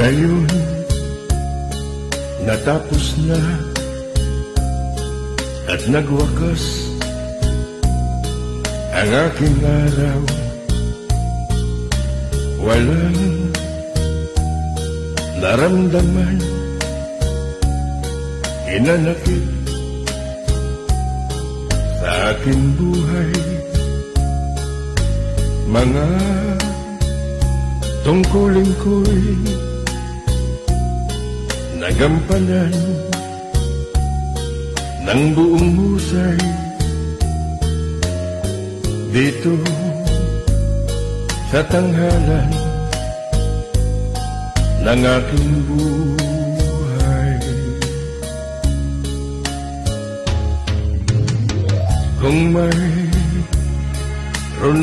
Ngayon, natapos na at nagwakas ang aking araw. Walang naramdaman, hinanakit sa aking buhay. Mga tungkulin ko'y nagampanan ng buong husay. Dito sa tanghalan ng aking buhay, kung mayroon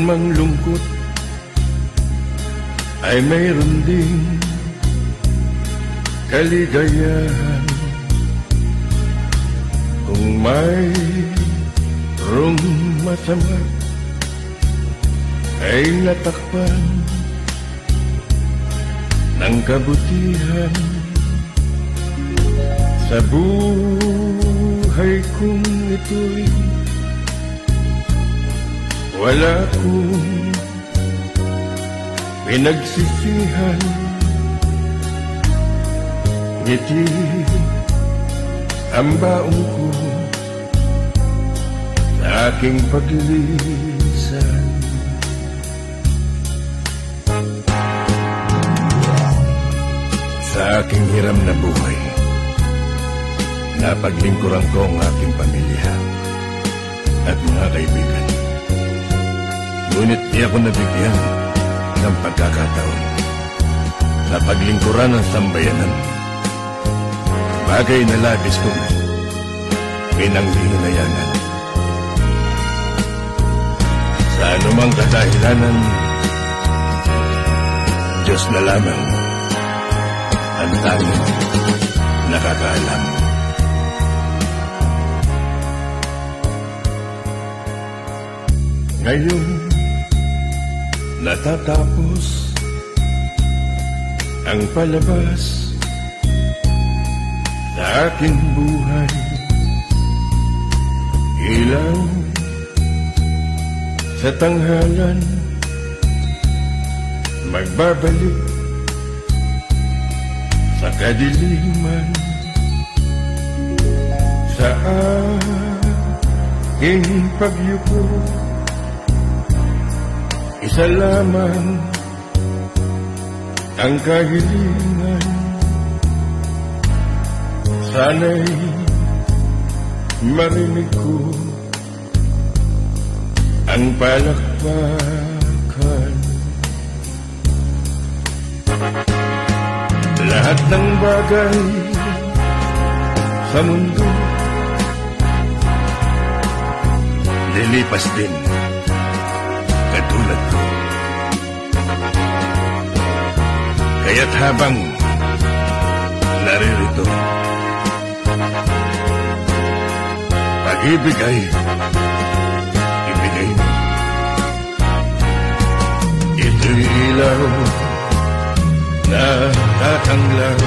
mang lungkot, ay mayroon ding kaligayahan. Kung mayroong masama, ay natakpan ng kabutihan. Sa buhay kong ito'y wala akong pinagsisihan. Ngiti ang baong ko sa aking paglilisan. Sa aking hiram na buhay, napaglingkuran ko ang aking pamilya at mga kaibigan. Ngunit di ako nabigyan ng pagkakataon na paglingkuran ang sambayanan. Bagay na labis kong pinanghihinayanan. Sa anumang kadahilanan, Diyos na lamang ang tanging nakakaalam. Ngayon, natatapos ang palabas sa aking buhay. Ilaw sa tanghalan, magbabalik sa kadiliman. Sa aking pagyuko, isa lamang ang kahilingan. Sana'y marinig ko ang palakpakan. Lahat ng bagay sa mundo lilipas din, katulad ko. Kaya't habang naririto, pag-ibig ay ibigay mo. Ito'y ilaw na tatanglaw